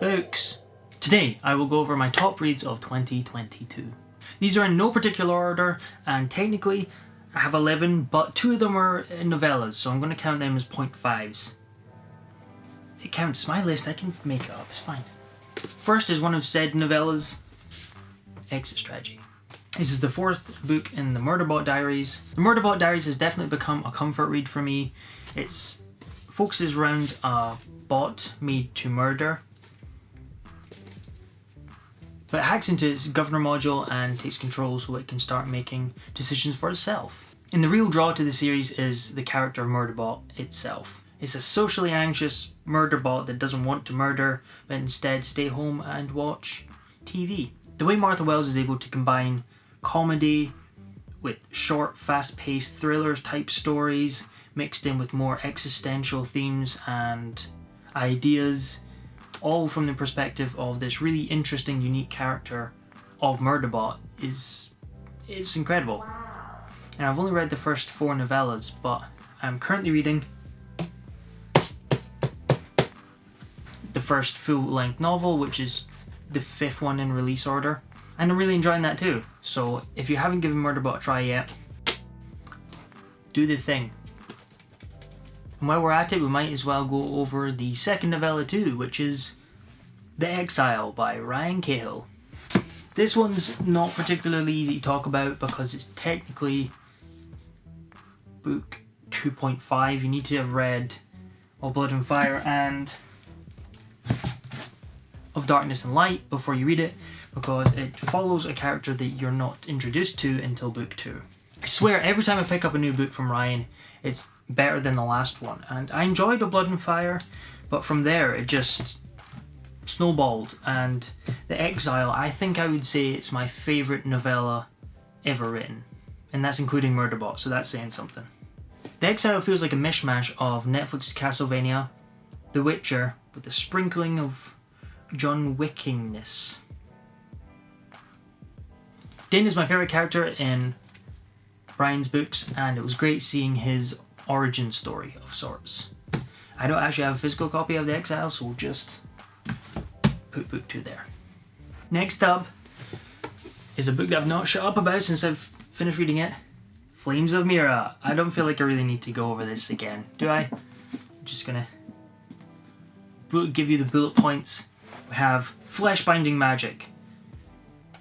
Books! Today I will go over my top reads of 2022. These are in no particular order, and technically I have 11, but 2 of them are novellas, so I'm going to count them as 0.5s. It counts, it's my list, I can make it up, it's fine. First is one of said novellas, Exit Strategy. This is the 4th book in the Murderbot Diaries. The Murderbot Diaries has definitely become a comfort read for me. It focuses around a bot made to murder, but it hacks into its governor module and takes control so it can start making decisions for itself. And the real draw to the series is the character of Murderbot itself. It's a socially anxious murderbot that doesn't want to murder, but instead stay home and watch TV. The way Martha Wells is able to combine comedy with short, fast-paced thrillers type stories mixed in with more existential themes and ideas, all from the perspective of this really interesting, unique character of Murderbot is incredible. And I've only read the first 4 novellas, but I'm currently reading the first full-length novel, which is the 5th one in release order, and I'm really enjoying that too. So if you haven't given Murderbot a try yet, do the thing. And while we're at it, we might as well go over the second novella too, which is The Exile by Cahill. This one's not particularly easy to talk about because it's technically book 2.5. You need to have read All Blood and Fire and Of Darkness and Light before you read it, because it follows a character that you're not introduced to until book 2. I swear, every time I pick up a new book from Ryan, it's better than the last one. And I enjoyed All Blood and Fire, but from there it just snowballed. And The Exile, I think I would say it's my favourite novella ever written. And that's including Murderbot, so that's saying something. The Exile feels like a mishmash of Netflix's Castlevania, The Witcher, with a sprinkling of John Wickingness. Dane is my favourite character in Brian's books, and it was great seeing his origin story of sorts. I don't actually have a physical copy of The Exile, so we'll just put book 2 there. Next up is a book that I've not shut up about since I've finished reading it. Flames of Mira. I don't feel like I really need to go over this again, do I? I'm just gonna give you the bullet points. We have flesh-binding magic,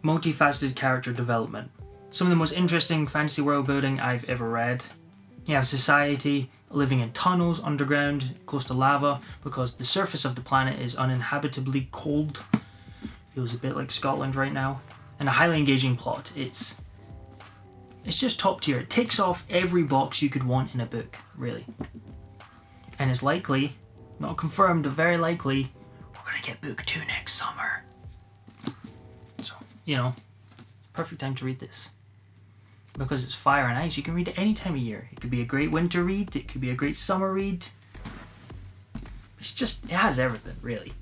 multifaceted character development, some of the most interesting fantasy world building I've ever read. You have society living in tunnels underground close to lava because the surface of the planet is uninhabitably cold. Feels a bit like Scotland right now. And a highly engaging plot. It's just top tier. It ticks off every box you could want in a book, really. And it's likely, not confirmed, but very likely, we're gonna get book 2 next summer. So, you know, perfect time to read this. Because it's fire and ice, you can read it any time of year. It could be a great winter read, it could be a great summer read. It has everything, really.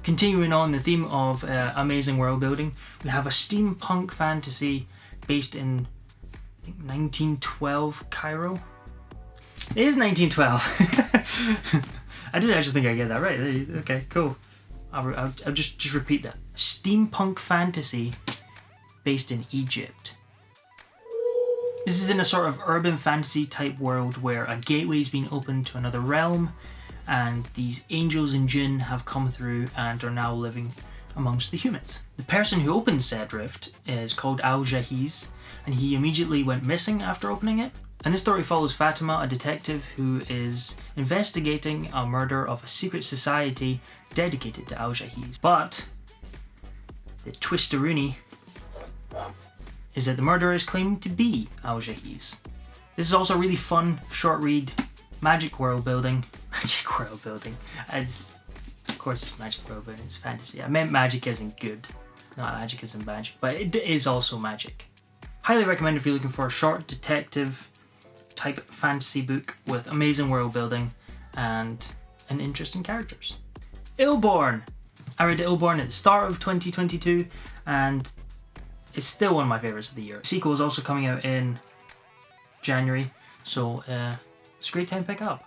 Continuing on the theme of amazing world building, we have a steampunk fantasy based in, I think, 1912 Cairo. It is 1912. I didn't actually think I'd get that right. Okay, cool. I'll just repeat that. Steampunk fantasy based in Egypt. This is in a sort of urban fantasy type world where a gateway is being opened to another realm, and these angels and Djinn have come through and are now living amongst the humans. The person who opened said rift is called Al-Jahiz, and he immediately went missing after opening it. And this story follows Fatima, a detective who is investigating a murder of a secret society dedicated to Al-Jahiz. But the twisteroonie is that the murderer is claimed to be Al-Jahiz. This is also a really fun, short read, magic world building. Magic world building. Of course it's magic world building, it's fantasy. I meant magic isn't good, not magic isn't magic, but it is also magic. Highly recommend if you're looking for a short detective type fantasy book with amazing world building and interesting characters. Illborn! I read Illborn at the start of 2022 and it's still one of my favourites of the year. The sequel is also coming out in January, so it's a great time to pick up.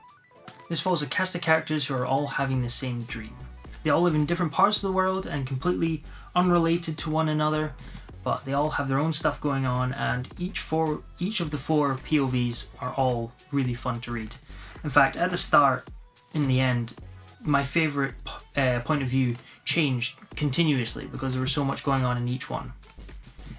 This follows a cast of characters who are all having the same dream. They all live in different parts of the world and completely unrelated to one another, but they all have their own stuff going on, and each of the four POVs are all really fun to read. In fact, at the start, in the end, my favourite point of view changed continuously because there was so much going on in each one.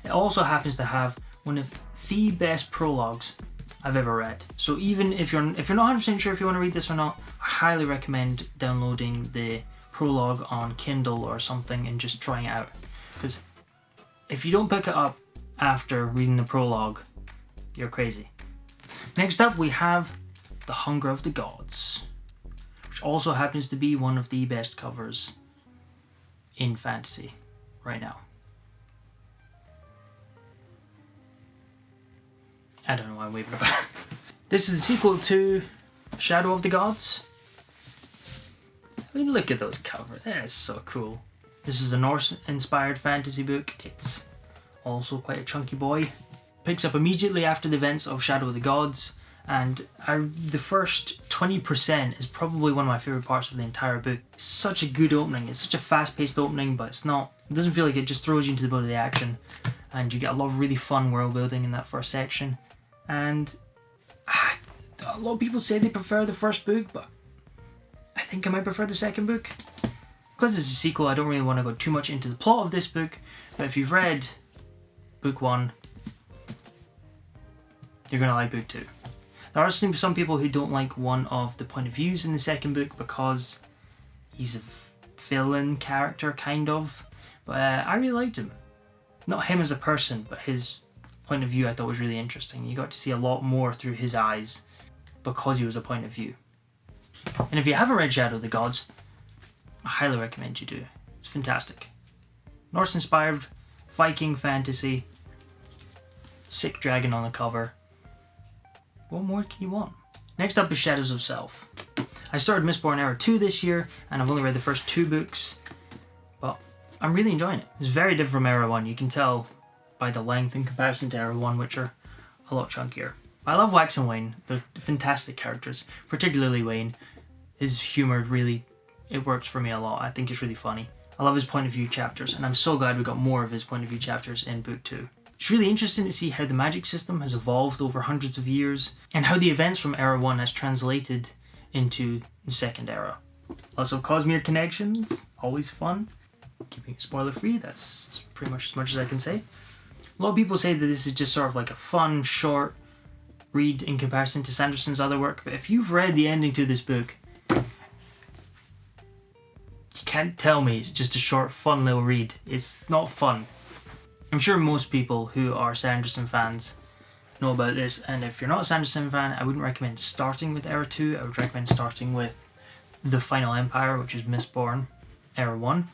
It also happens to have one of the best prologues I've ever read. So even if you're not 100% sure if you want to read this or not, I highly recommend downloading the prologue on Kindle or something and just trying it out. Because if you don't pick it up after reading the prologue, you're crazy. Next up we have The Hunger of the Gods, which also happens to be one of the best covers in fantasy right now. I don't know why I'm waving about. This is the sequel to Shadow of the Gods. I mean, look at those covers. That is so cool. This is a Norse-inspired fantasy book. It's also quite a chunky boy. Picks up immediately after the events of Shadow of the Gods, and the first 20% is probably one of my favourite parts of the entire book. It's such a good opening. It's such a fast-paced opening, but it doesn't feel like it just throws you into the boat of the action. And you get a lot of really fun world building in that first section. And a lot of people say they prefer the first book, but I think I might prefer the second book. Because it's a sequel, I don't really want to go too much into the plot of this book, but if you've read book 1, you're going to like book 2. There are some people who don't like one of the point of views in the second book because he's a villain character, kind of, but I really liked him. Not him as a person, but his point of view I thought was really interesting. You got to see a lot more through his eyes because he was a point of view. And if you haven't read Shadow of the Gods, I highly recommend you do. It's fantastic. Norse-inspired Viking fantasy, sick dragon on the cover. What more can you want? Next up is Shadows of Self. I started Mistborn Era 2 this year, and I've only read the first 2 books, but I'm really enjoying it. It's very different from Era 1. You can tell by the length in comparison to Era 1, which are a lot chunkier. I love Wax and Wayne. They're fantastic characters, particularly Wayne. His humour really, it works for me a lot. I think it's really funny. I love his point of view chapters, and I'm so glad we got more of his point of view chapters in book 2. It's really interesting to see how the magic system has evolved over hundreds of years, and how the events from Era 1 has translated into the second era. Lots of Cosmere connections, always fun. Keeping it spoiler free, that's pretty much as I can say. A lot of people say that this is just sort of like a fun, short read in comparison to Sanderson's other work, but if you've read the ending to this book, you can't tell me it's just a short, fun little read. It's not fun. I'm sure most people who are Sanderson fans know about this, and if you're not a Sanderson fan, I wouldn't recommend starting with Era 2. I would recommend starting with The Final Empire, which is Mistborn, Era 1.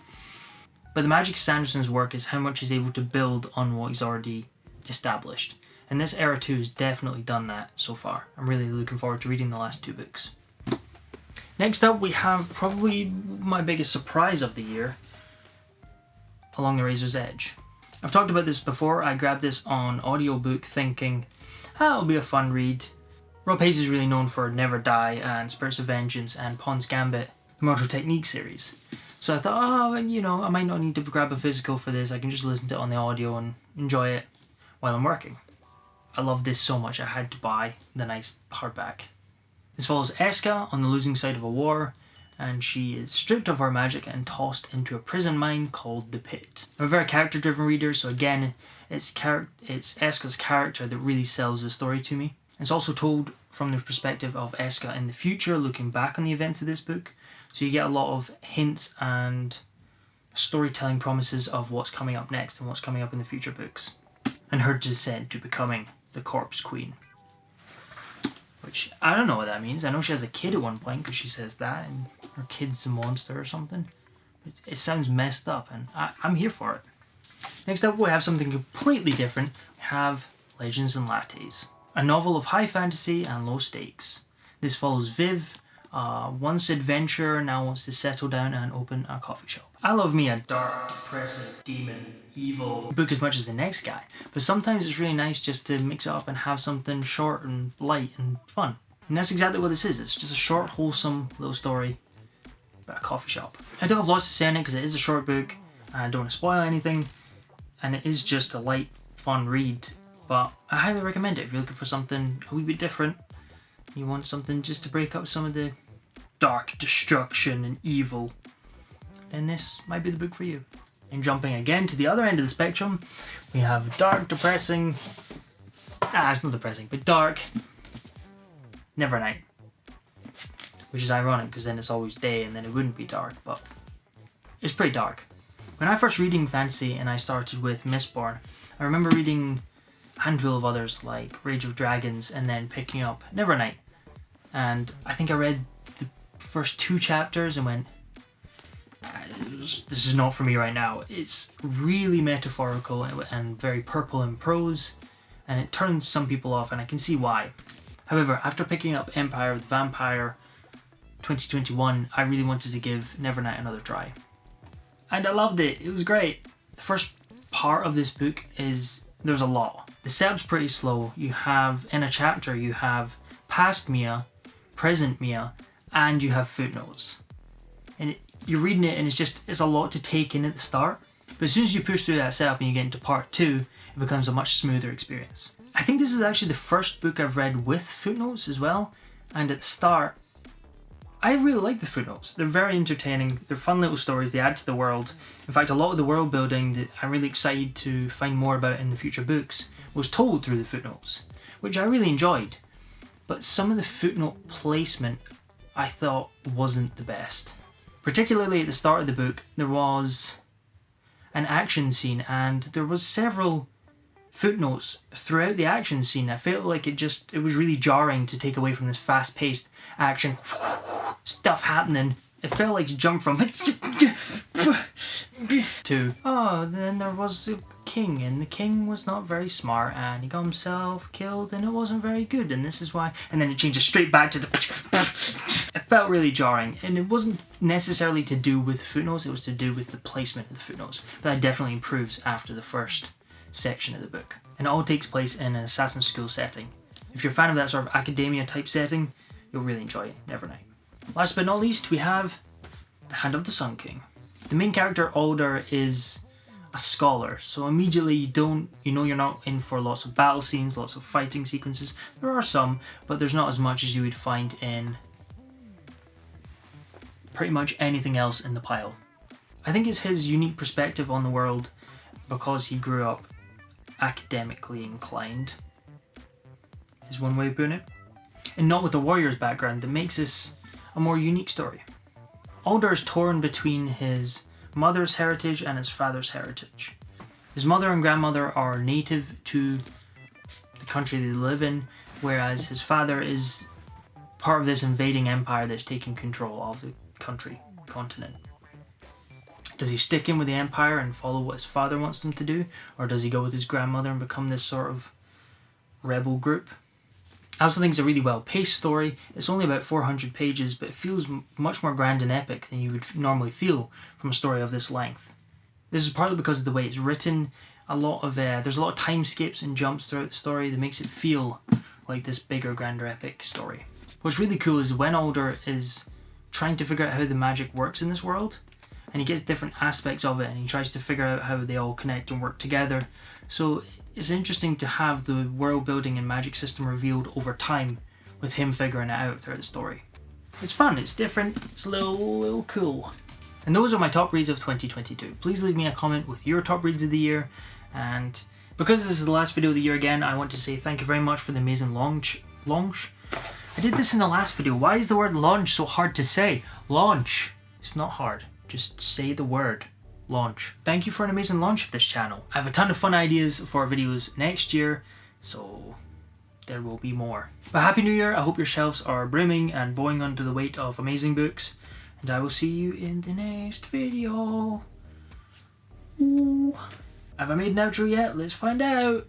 But the magic of Sanderson's work is how much he's able to build on what he's already established. And this Era 2 has definitely done that so far. I'm really looking forward to reading the last 2 books. Next up we have probably my biggest surprise of the year, Along the Razor's Edge. I've talked about this before. I grabbed this on audiobook thinking, it'll be a fun read. Rob Hayes is really known for Never Die and Spirits of Vengeance and Pawn's Gambit, the Mortal Technique series. So I thought, I might not need to grab a physical for this. I can just listen to it on the audio and enjoy it while I'm working. I love this so much I had to buy the nice hardback. This follows Eska on the losing side of a war, and she is stripped of her magic and tossed into a prison mine called the Pit. I'm a very character-driven reader, so again, it's Eska's character that really sells the story to me. It's also told from the perspective of Eska in the future, looking back on the events of this book. So you get a lot of hints and storytelling promises of what's coming up next and what's coming up in the future books. And her descent to becoming the Corpse Queen. Which, I don't know what that means. I know she has a kid at one point because she says that, and her kid's a monster or something. It sounds messed up, and I'm here for it. Next up, we have something completely different. We have Legends and Lattes, a novel of high fantasy and low stakes. This follows Viv, once adventurer, now wants to settle down and open a coffee shop. I love me a dark, depressing, demon, evil book as much as the next guy, but sometimes it's really nice just to mix it up and have something short and light and fun. And that's exactly what this is. It's just a short, wholesome little story about a coffee shop. I don't have lots to say on it because it is a short book and I don't want to spoil anything, and it is just a light, fun read, but I highly recommend it if you're looking for something a wee bit different. You want something just to break up some of the dark destruction and evil, then this might be the book for you. And jumping again to the other end of the spectrum, we have dark, depressing, it's not depressing, but dark Nevernight. Which is ironic because then it's always day and then it wouldn't be dark, but it's pretty dark. When I first reading fantasy and I started with Mistborn, I remember reading a handful of others like Rage of Dragons and then picking up Nevernight. And I think I read the first 2 chapters and went, this is not for me right now. It's really metaphorical and very purple in prose, and it turns some people off, and I can see why. However, after picking up Empire of the Vampire 2021, I really wanted to give Nevernight another try. And I loved it. It was great. The first part of this book is, there's a lot. The setup's pretty slow. You have, in a chapter, you have past Mia, present Mia, and you have footnotes. And you're reading it and it's a lot to take in at the start. But as soon as you push through that setup and you get into part 2, it becomes a much smoother experience. I think this is actually the first book I've read with footnotes as well. And at the start, I really like the footnotes. They're very entertaining. They're fun little stories. They add to the world. In fact, a lot of the world building that I'm really excited to find more about in the future books was told through the footnotes, which I really enjoyed. But some of the footnote placement I thought wasn't the best. Particularly at the start of the book, there was an action scene and there was several footnotes throughout the action scene. I felt like it was really jarring to take away from this fast-paced action stuff happening. It felt like you jumped from to, oh, then there was a king and the king was not very smart and he got himself killed and it wasn't very good and this is why, and then it changes straight back to the it felt really jarring, and it wasn't necessarily to do with footnotes, it was to do with the placement of the footnotes, but that definitely improves after the first section of the book. And it all takes place in an assassin's school setting. If you're a fan of that sort of academia type setting, you'll really enjoy Nevernight. Last but not least, we have The Hand of the Sun King. The main character, Alder, is a scholar, so immediately you know you're not in for lots of battle scenes, lots of fighting sequences. There are some, but there's not as much as you would find in pretty much anything else in the pile. I think it's his unique perspective on the world because he grew up academically inclined, is one way of putting it, and not with a warrior's background that makes this a more unique story. Alder is torn between his mother's heritage and his father's heritage. His mother and grandmother are native to the country they live in, whereas his father is part of this invading empire that's taking control of the continent. Does he stick in with the empire and follow what his father wants him to do, or does he go with his grandmother and become this sort of rebel group? I also think it's a really well paced story. It's only about 400 pages, but it feels much more grand and epic than you would normally feel from a story of this length. This is partly because of the way it's written. There's a lot of time skips and jumps throughout the story that makes it feel like this bigger, grander, epic story. What's really cool is when Alder is trying to figure out how the magic works in this world, and he gets different aspects of it and he tries to figure out how they all connect and work together. So it's interesting to have the world building and magic system revealed over time with him figuring it out throughout the story. It's fun, it's different, it's a little cool. And those are my top reads of 2022. Please leave me a comment with your top reads of the year, and because this is the last video of the year again, I want to say thank you very much for the amazing launch. I did this in the last video. Why is the word launch so hard to say? Launch. It's not hard. Just say the word. Launch. Thank you for an amazing launch of this channel. I have a ton of fun ideas for videos next year, so there will be more. But Happy New Year. I hope your shelves are brimming and bowing under the weight of amazing books, and I will see you in the next video. Ooh. Have I made an outro yet? Let's find out.